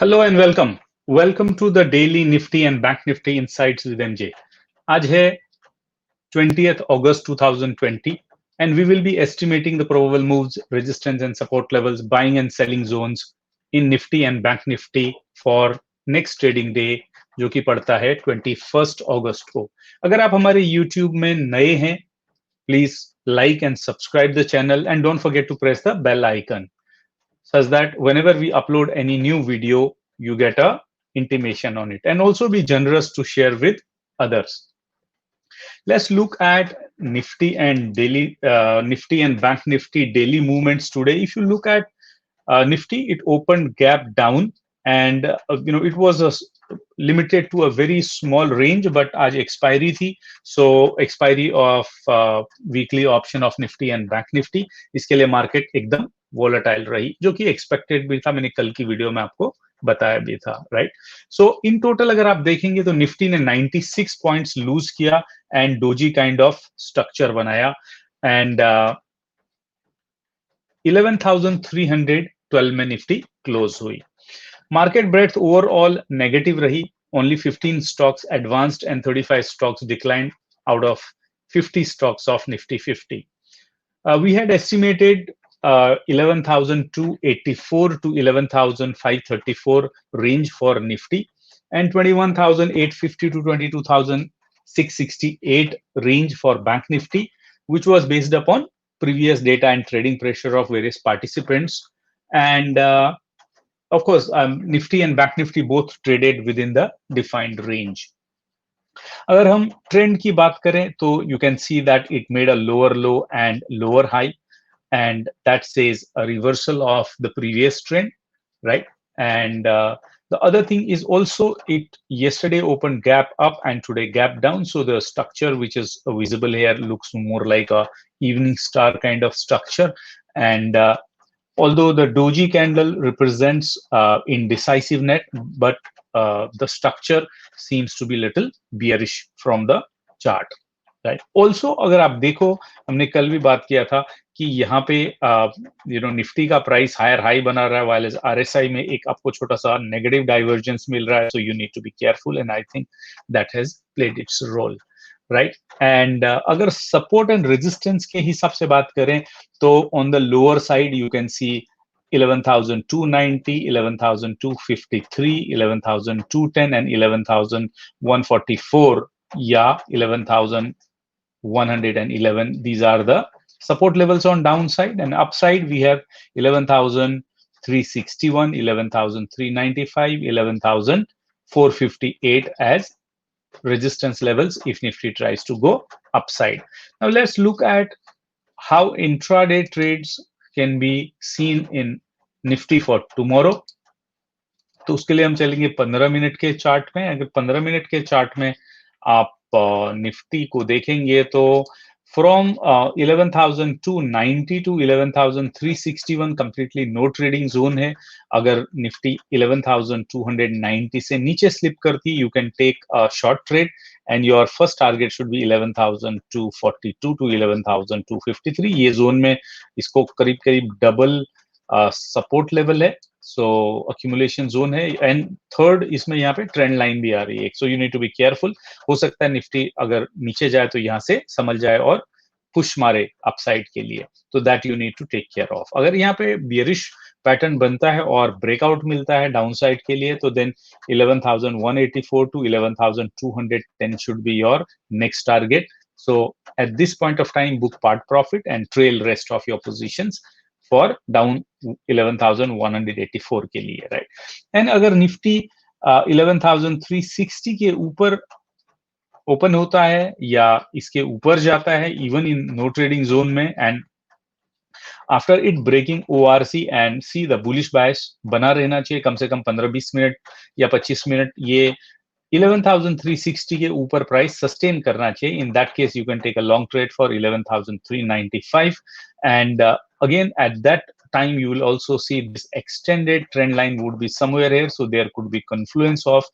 Hello and welcome welcome to the daily Nifty and bank Nifty insights with MJ. आज है 20th August 2020 and we will be estimating the probable moves, resistance and support levels, buying and selling zones in Nifty and Bank Nifty for next trading day जो कि पड़ता है 21st August को। अगर आप हमारे YouTube में नए हैं, please like and subscribe the channel and don't forget to press the bell icon such that whenever we upload any new video, you get a intimation on it, and also be generous to share with others. Let's look at Nifty and Nifty and Bank Nifty daily movements today. If you look at Nifty, it opened gap down, and it was limited to a very small range, but आज expiry थी, so expiry of weekly option of Nifty and Bank Nifty, इसके लिए market एकदम volatile रही, जो कि expected भी था, मैंने कल की वीडियो में आपको बताया भी था, राइट। सो इन टोटल अगर आप देखेंगे तो निफ्टी ने 96 पॉइंट्स लूज किया and doji kind of structure बनाया एंड 11,312 में निफ्टी क्लोज हुई। मार्केट ब्रेड्थ ओवरऑल नेगेटिव रही, only 15 stocks advanced and 35 stocks declined out of 50 stocks of Nifty 50. We had estimated 11,284 to 11,534 range for Nifty and 21,850 to 22,668 range for Bank Nifty, which was based upon previous data and trading pressure of various participants. And of course, Nifty and Bank Nifty both traded within the defined range. अगर हम trend की बात करें तो you can see that it made a lower low and lower high, and that says a reversal of the previous trend, right? And the other thing is also it yesterday opened gap up and today gap down, so the structure which is visible here looks more like a evening star kind of structure. And although the doji candle represents indecisiveness, but the structure seems to be little bearish from the chart, right? Also अगर आप देखो, हमने कल भी बात किया था कि यहाँ पे निफ्टी का प्राइस हायर हाई बना रहा है, वाइल आरएसआई में एक आपको छोटा सा नेगेटिव डाइवर्जेंस मिल रहा है, so you need to be careful and I think that has played its role, right. And अगर सपोर्ट एंड रेजिस्टेंस के हिसाब से बात करें तो on the lower side you can see 11,290, 11,253, 11,210 and 11,144, yeah, 11,111. These are the support levels on downside, and upside we have 11,361, 11,395, 11,458 as resistance levels if Nifty tries to go upside. Now let's look at how intraday trades can be seen in Nifty for tomorrow. तो उसके लिए हम चलेंगे 15 minute के chart में। अगर 15 minute के chart में आप निफ्टी को देखेंगे तो from 11,290 to 11,361 completely no trading zone है। अगर निफ्टी 11,290 से नीचे स्लिप करती, you can take a short trade and your first target should be 11,242 to 11,253। ये जोन में इसको करीब करीब डबल सपोर्ट लेवल है, सो अक्यूमुलेशन जोन है। एंड थर्ड, इसमें यहाँ पे ट्रेंड लाइन भी आ रही है, so you need to be careful. हो सकता है निफ्टी अगर नीचे जाए तो यहाँ से संभल जाए और पुश मारे अपसाइड के लिए, तो that you need to take care of. अगर यहाँ पे बियरिश पैटर्न बनता है और ब्रेकआउट मिलता है डाउनसाइड के लिए, तो देन 11,184 टू 11,210 should be your next target. So at this point of time book part profit and trail rest of your positions for down 11,184 के लिए, राइट। एंड अगर निफ्टी 11,360 के ऊपर ओपन होता है या इसके ऊपर जाता है even in no trading zone में, and after it breaking ORC and see the bullish bias बना रहना चाहिए कम से कम 15-20 मिनट या 25 मिनट, ये 11,360 के ऊपर प्राइस सस्टेन करना चाहिए। In that case you can take a long trade for 11,395 and again at that time you will also see this extended trend line would be somewhere here, so there could be confluence of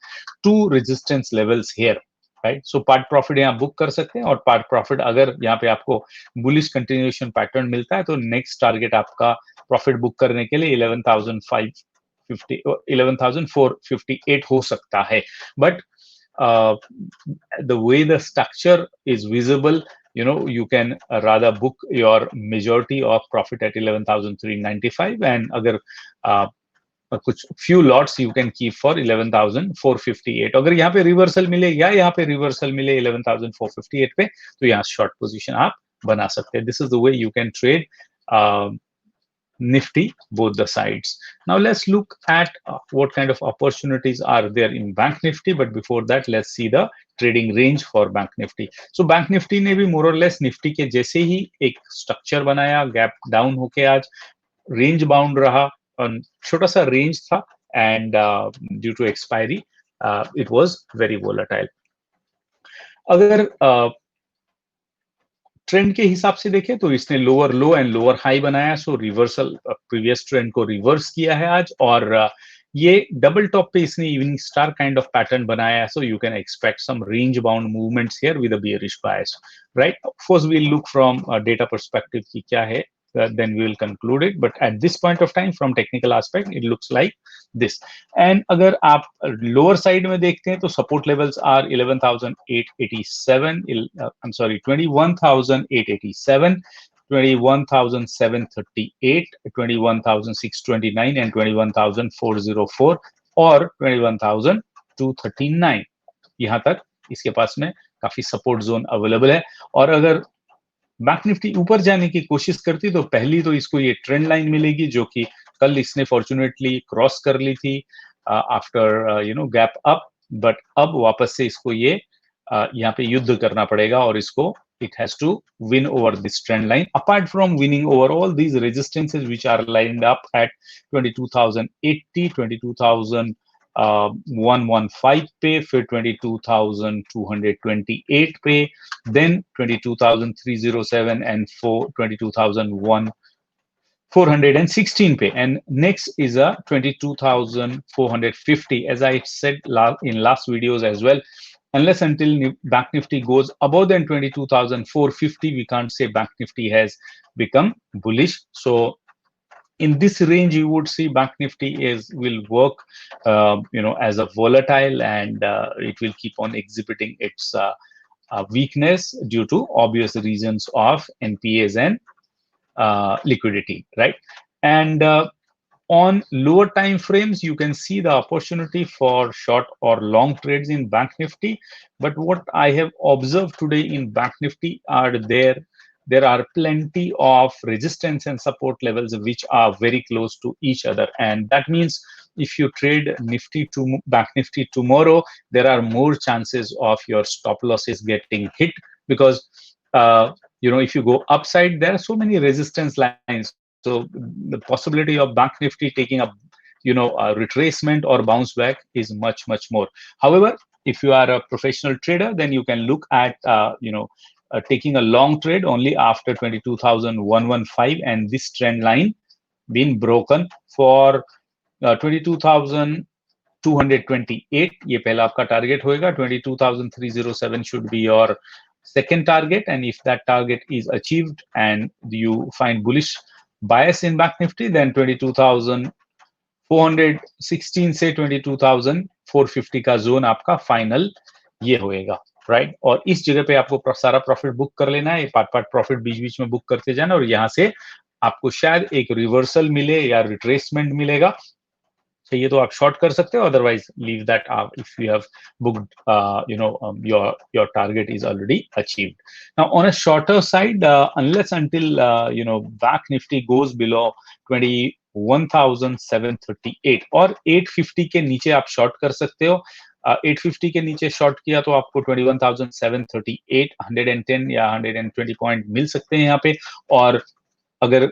two resistance levels here, right? So part profit यहाँ book कर सकते हैं, और part profit अगर यहाँ पे आपको bullish continuation pattern मिलता है तो next target आपका profit बुक करने के लिए 11,500 11,458 हो सकता है, but the way the structure is visible, you can rather book your majority of profit at 11,395, and agar कुछ few lots you can keep for 11,458. अगर यहाँ पे रिवर्सल मिले या यहाँ पे रिवर्सल मिले 11,458 पे, तो यहाँ शॉर्ट पोजीशन आप बना सकते हैं. This is the way you can trade Nifty, both the sides. Now let's look at what kind of opportunities are there in Bank Nifty. But before that, let's see the trading range for Bank Nifty. So Bank Nifty ने भी more or less Nifty के जैसे ही एक structure बनाया, gap down होके आज range bound रहा, और छोटा सा range था, and due to expiry, it was very volatile. अगर ट्रेंड के हिसाब से देखें तो इसने lower low and lower high बनाया, सो रिवर्सल प्रीवियस ट्रेंड को रिवर्स किया है आज, और ये डबल टॉप पे इसने evening star kind of pattern बनाया, so you can expect some range bound movements here with a bearish bias, right. Of course we will look from data perspective की क्या है, then we will conclude it, but at this point of time from technical aspect it looks like this. And अगर आप lower side में देखते हैं तो support levels are 11,887, I'm sorry, 21,887, 21,738, 21,629 and 21,404 और 21,239. यहाँ तक इसके पास में काफी सपोर्ट जोन अवेलेबल है. और अगर बैंक निफ्टी ऊपर जाने की कोशिश करती तो पहली तो इसको ये ट्रेंड लाइन मिलेगी, जो कि कल इसने फॉर्चुनेटली क्रॉस कर ली थी आफ्टर गैप अप, बट अब वापस से इसको ये यहाँ पे युद्ध करना पड़ेगा, और इसको it has to win over this trend line. Apart from winning over all these resistances which are lined up at 22,080, 22,115 पे, फिर 22,228 पे, then 22,307 and 22,416 पे, and next is a 22,450. As I said in last videos as well, unless until Bank Nifty goes above than 22,450, we can't say Bank Nifty has become bullish. So in this range, you would see Bank Nifty will work, as a volatile, and it will keep on exhibiting its weakness due to obvious reasons of NPAs and liquidity, right? And on lower time frames, you can see the opportunity for short or long trades in Bank Nifty. But what I have observed today in Bank Nifty are there are plenty of resistance and support levels which are very close to each other, and that means if you trade Nifty to Bank Nifty tomorrow, there are more chances of your stop losses getting hit, because if you go upside, there are so many resistance lines. So the possibility of Bank Nifty taking a retracement or bounce back is much more. However, if you are a professional trader, then you can look at taking a long trade only after 22,115 and this trend line been broken for 22,228. ये पहला आपका target होएगा. 22,307 should be your second target, and if that target is achieved and you find bullish bias in Bank Nifty, then 22,416 से 22,450 का zone आपका final ये होएगा, right. और इस जगह पे आपको सारा प्रॉफिट बुक कर लेना है, पार्ट प्रॉफिट बीच में बुक करते जाना, और यहाँ से आपको शायद एक रिवर्सल मिले या रिट्रेसमेंट मिलेगा. चाहिए तो आप शॉर्ट कर सकते हो, otherwise leave that if you have booked your target is already achieved. Now on a shorter side, unless until Bank Nifty goes below 21,738 और 850 के नीचे आप शॉर्ट कर सकते हो. 850 के नीचे शॉर्ट किया तो आपको 21,738 110 या 120 पॉइंट मिल सकते हैं यहाँ पे. और अगर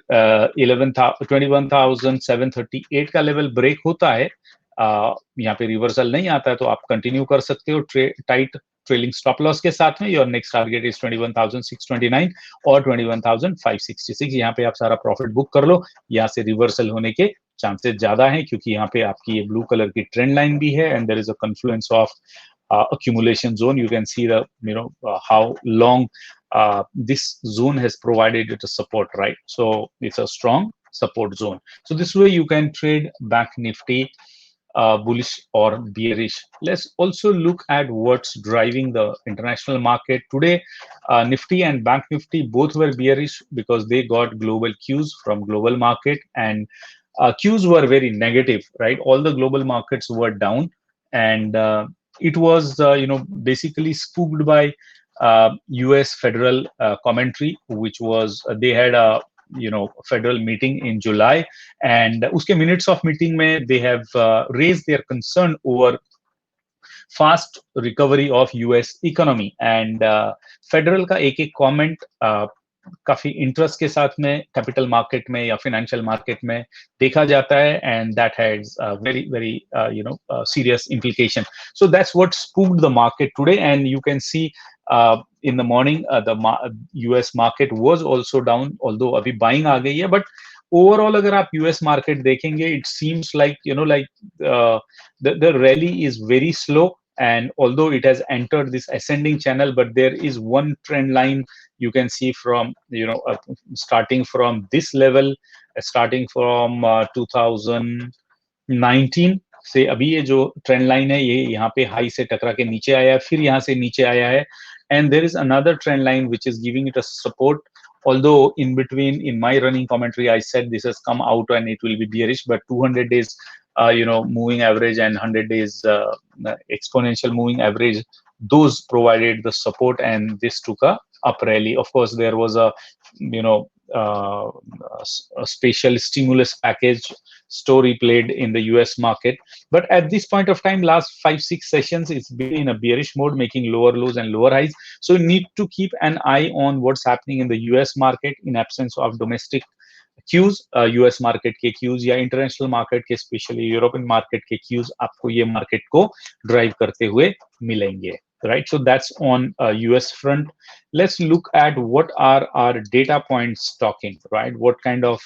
21,738 का लेवल ब्रेक होता है, यहाँ पे रिवर्सल नहीं आता है, तो आप कंटिन्यू कर सकते हो टाइट ट्रेलिंग स्टॉप लॉस के साथ में. योर नेक्स्ट टारगेट इज 21,629 और 21,566. यहाँ पे आप सारा प्रॉफिट बुक कर लो. यहाँ से रिवर्सल होने के चांसेस ज्यादा हैं, क्योंकि यहाँ पे आपकी ये ब्लू कलर की ट्रेंड लाइन भी है, and there is a confluence of accumulation zone. You can see the how long this zone has provided it a support, right? So it's a strong support zone. So this way you can trade Bank Nifty bullish or bearish. Let's also look at what's driving the international market today. Nifty and Bank Nifty both were bearish because they got global cues from global market, and cues were very negative, right? All the global markets were down, and it was basically spooked by US federal commentary, which was they had a federal meeting in July, and uske minutes of meeting mein they have raised their concern over fast recovery of US economy, and federal का एक एक comment काफी interest के साथ में capital market में या financial market में देखा जाता है, and that has very very serious implication. So that's what spooked the market today, and you can see in the morning the US market was also down, although अभी buying आ गई है, but overall अगर आप US market देखेंगे, it seems like the rally is very slow, and although it has entered this ascending channel, but there is one trend line you can see from starting from this level, starting from 2019 से अभी ये जो trend line है ये यहाँ पे high से टकरा के नीचे आया है, फिर यहाँ से नीचे आया है, and there is another trend line which is giving it a support, although in between in my running commentary I said this has come out and it will be bearish, but 200 days moving average and 100 days exponential moving average, those provided the support, and this took a up rally. Of course there was a a special stimulus package story played in the US market, but at this point of time last 5-6 sessions it's been in a bearish mode, making lower lows and lower highs. So you need to keep an eye on what's happening in the US market in absence of domestic cues, US market के cues या international market के especially European market के cues आपको ये market को drive करते हुए मिलेंगे, right? So that's on US front. Let's look at what are our data points talking, right? What kind of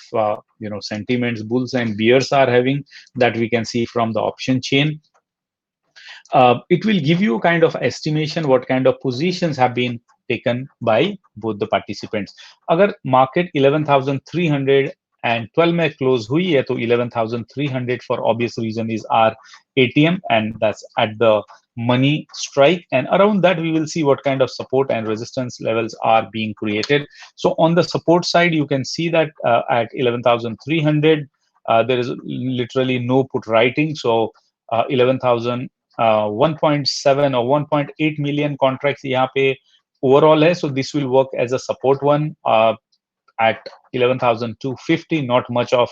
sentiments bulls and bears are having, that we can see from the option chain. It will give you kind of estimation what kind of positions have been taken by both the participants. अगर market 11,312 में close हुई है तो 11,300 for obvious reason is our ATM, and that's at the money strike, and around that we will see what kind of support and resistance levels are being created. So on the support side you can see that at 11,300 there is literally no put writing, so 11,000 1.7 or 1.8 million contracts यहाँ पे overall है, so this will work as a support one at 11,250. Not much of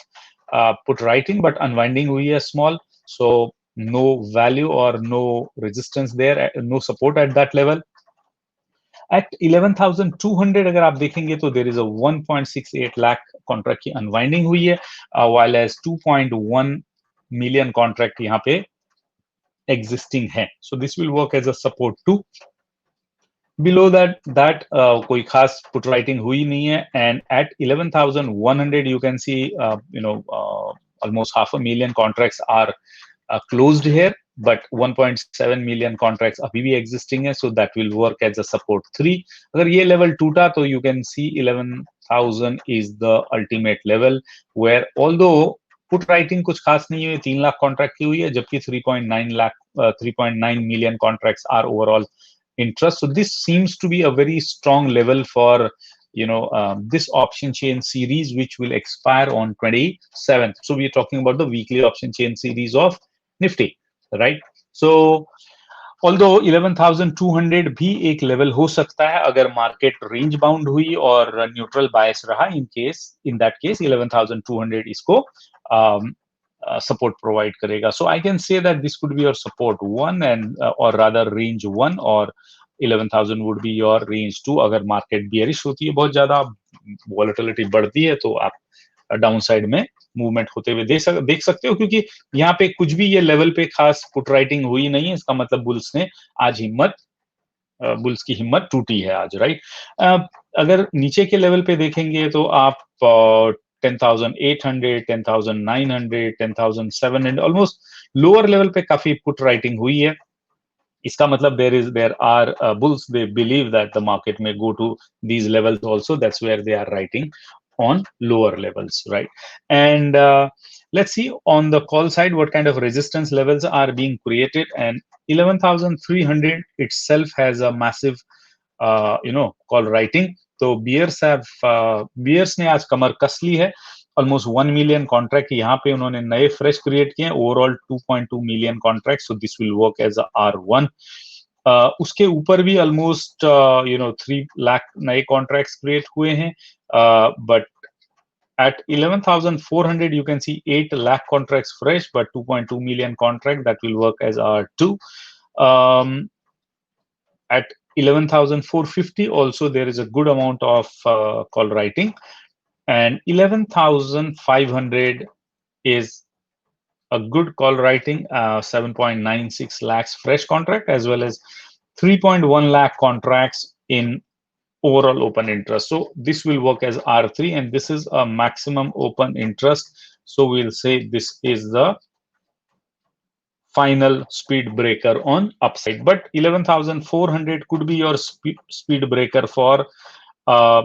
put writing, but unwinding हुई है small, so no value or no resistance there, no support at that level. At 11,200 अगर आप देखेंगे तो there is a 1.68 lakh contract की unwinding हुई है, while as 2.1 million contract यहाँ पे existing है, so this will work as a support too. Below that कोई खास put writing हुई नहीं है, and at 11,100 you can see almost 500,000 contracts are closed here, but 1.7 million contracts अभी भी existing है, so that will work as a support 3. अगर ये level टूटा तो you can see 11,000 is the ultimate level, where although put writing कुछ खास नहीं है, 3 लाख कॉन्ट्रैक्ट की हुई है, जबकि 3.9 million contracts are overall interest. So this seems to be a very strong level for this option chain series, which will expire on 27th. So we are talking about the weekly option chain series of Nifty, right? So although 11,200 भी एक level हो सकता है अगर market range bound हुई और neutral बायस रहा, in that case 11,200 इसको support provide करेगा. So I can say that this could be your support 1 and or rather range 1, or 11,000 would be your range 2. अगर मार्केट bearish होती है, बहुत ज्यादा volatility बढ़ती है, तो आप डाउन साइड में मूवमेंट होते हुए देख सकते हो, क्योंकि यहाँ पे कुछ भी ये लेवल पे खास पुट राइटिंग हुई नहीं है, इसका मतलब बुल्स ने आज बुल्स की हिम्मत टूटी है आज, राइट? अगर नीचे के लेवल पे देखेंगे तो आप 10,800, 10,900, 10,700 ऑलमोस्ट लोअर लेवल पे काफी पुट राइटिंग हुई है. इसका मतलब there are bulls, they believe that the market may go to these levels also, that's where they are writing on lower levels, right? And let's see on the call side what kind of resistance levels are being created. And 11,300 itself has a massive call writing. तो bears ने आज कमर कस ली है. Almost 1 million contract यहाँ पे उन्होंने नए fresh create किए हैं. Overall 2.2 million contract. So this will work as R1. उसके ऊपर भी ऑलमोस्ट 3 लाख नए कॉन्ट्रैक्ट्स क्रिएट हुए हैं. But at 11,400 you can see 8 lakh contracts fresh, but 2.2 million contract that will work as R2. At 11,450 also there is a good amount of call writing, and 11,500 is a good call writing. 7.96 lakhs fresh contract, as well as 3.1 lakh contracts in overall open interest. So this will work as R3, and this is a maximum open interest. So we'll say this is the final speed breaker on upside. But 11,400 could be your speed breaker for a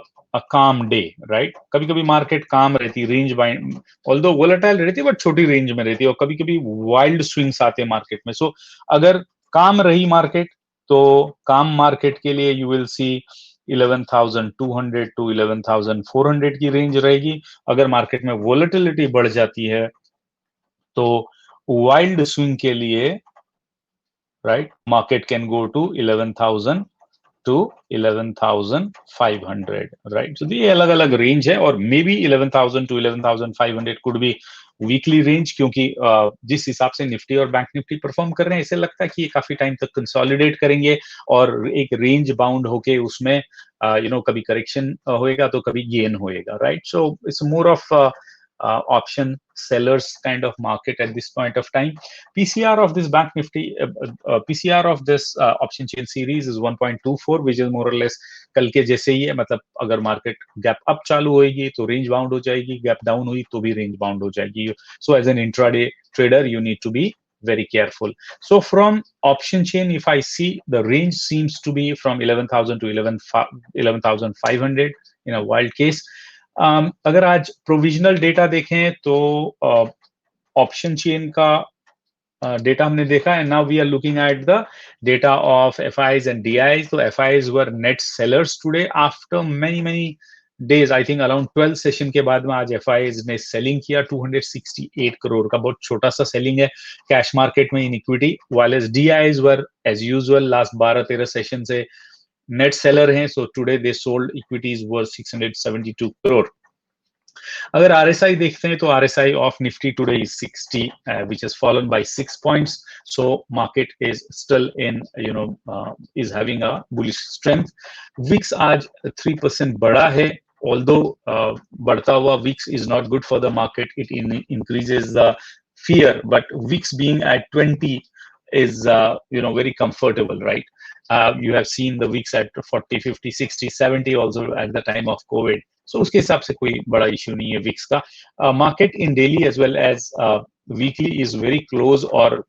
calm day, right? कभी कभी market काम रहती, range bind although volatile रहती है, but छोटी range में रहती है, और कभी कभी वाइल्ड स्विंग्स आते हैं मार्केट में. सो अगर काम रही मार्केट, तो काम मार्केट के लिए यू विल सी 11,200 to 11,400 की रेंज रहेगी. अगर मार्केट में वोलेटिलिटी बढ़ जाती है, तो वाइल्ड स्विंग के लिए, right, market can go to 11,000 to 11,500, right? So ये अलग अलग रेंज है, और may be 11,000 to 11,500 could be weekly range, क्योंकि जिस हिसाब से निफ्टी और बैंक निफ्टी परफॉर्म कर रहे हैं, ऐसे लगता है कि ये काफी टाइम तक कंसोलिडेट करेंगे और एक रेंज बाउंड होके उसमें कभी करेक्शन होएगा तो कभी गेन होएगा, right? So it's more of option sellers kind of market at this point of time. PCR of this bank nifty, PCR of this option chain series is 1.24, which is more or less कल के जैसे ही है. मतलब अगर market gap up चालू होएगी तो range bound हो जाएगी, गैप डाउन हुई तो भी रेंज बाउंड हो जाएगी. So as an intraday trader, you need to be very careful. So from option chain, if I see, the range seems to be from 11,000 to 11,500 in a wild case. अगर आज provisional data देखें तो option chain का data हमने देखा, and now we are looking at the data of FIs and DIs. तो FIs were net sellers today after many days. I think around 12 session के बाद में आज FIs ने सेलिंग किया 268 करोड़ का. बहुत छोटा सा सेलिंग है कैश मार्केट में in equity, while as DIs were as usual last 12-13 session से net seller हैं. So today they sold equities worth 672 crore. अगर RSI देखते हैं तो RSI of Nifty today is 60, which has fallen by 6 points. So market is still in, is having a bullish strength. VIX आज 3% बढ़ा है, although बढ़ता हुआ VIX is not good for the market. It increases the fear, but VIX being at 20 is very comfortable, right? You have seen the VIX at 40, 50, 60, 70 also at the time of COVID. So उसके हिसाब से कोई बड़ा issue नहीं है VIX का. Market in daily as well as weekly is very close, or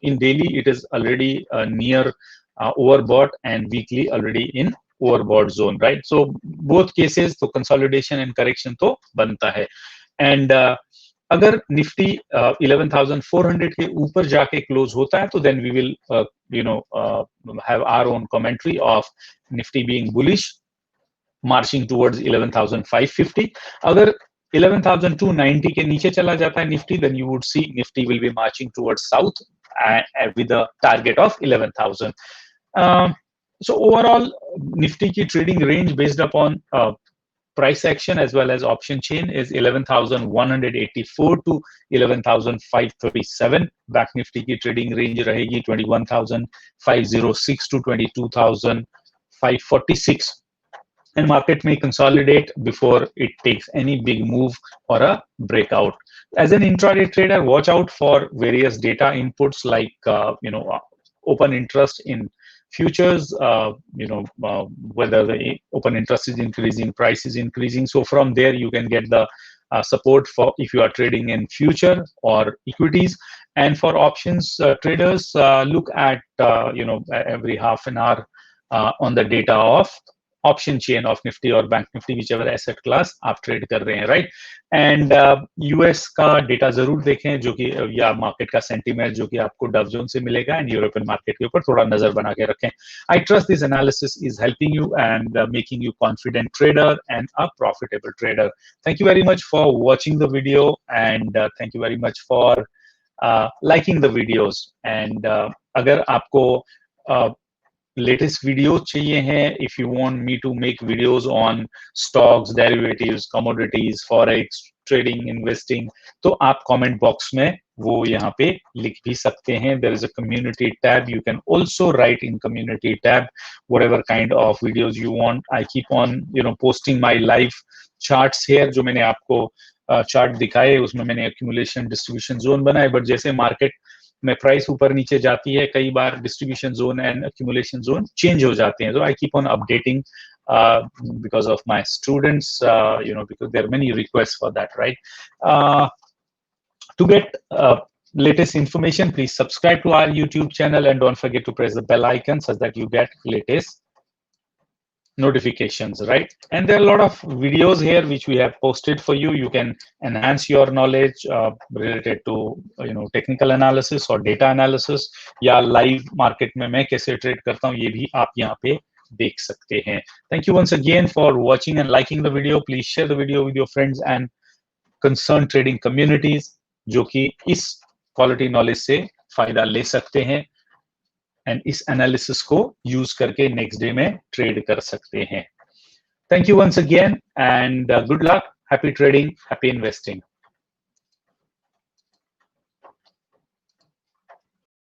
in daily it is already near overbought, and weekly already in overbought zone, right? So both cases तो consolidation and correction तो बनता है. And अगर Nifty 11,400 के ऊपर जाके close होता है, तो then we will have our own commentary of Nifty being bullish, marching towards 11,550. अगर 11,290 के नीचे चला जाता है Nifty, then you would see Nifty will be marching towards south with a target of 11,000. So overall, Nifty की trading range based upon price action as well as option chain is 11,184 to 11,537. Back Nifty की trading range रहेगी 21,506 to 22,546. And market may consolidate before it takes any big move or a breakout. As an intraday trader, watch out for various data inputs like open interest in futures, whether the open interest is increasing, price is increasing. So from there you can get the support for if you are trading in future or equities. And for options traders, look at every half an hour on the data of option chain of Nifty और bank Nifty, whichever asset class आप trade कर रहे हैं, right. And US का data जरूर देखें, जो कि या मार्केट का सेंटीमेंट जो कि आपको डाउ जोन्स से मिलेगा, एंड यूरोपियन मार्केट के ऊपर थोड़ा नजर बना के रखें। I trust this analysis is helping you and making you confident trader and a profitable trader. Thank you very much for watching the video, and thank you very much for liking the videos. And अगर आपको latest videos चाहिए हैं, if you want me to make videos on stocks, derivatives, commodities, forex, trading, investing, तो आप comment box में वो यहाँ पे लिख भी सकते हैं. There is a community tab. You can also write in community tab whatever kind of videos you want. I keep on, posting my live charts here. जो मैंने आपको चार्ट दिखाए उसमें मैंने accumulation distribution zone बनाए, बट जैसे market में price ऊपर नीचे जाती है, कई बार distribution zone and accumulation zone change हो जाते हैं. So I keep on updating because of my students, because there are many requests for that, right? To get latest information, please subscribe to our YouTube channel and don't forget to press the bell icon so that you get latest notifications, right? And there are a lot of videos here which we have posted for you. You can enhance your knowledge related to technical analysis or data analysis, या live market में मैं कैसे trade करता हूँ, ये भी आप यहाँ पे देख सकते हैं. Thank you once again for watching and liking the video. Please share the video with your friends and concerned trading communities जो कि इस quality knowledge से फायदा ले सकते हैं एंड इस एनालिसिस को यूज करके नेक्स्ट डे में ट्रेड कर सकते हैं. Thank you once again and good luck, happy trading, happy investing.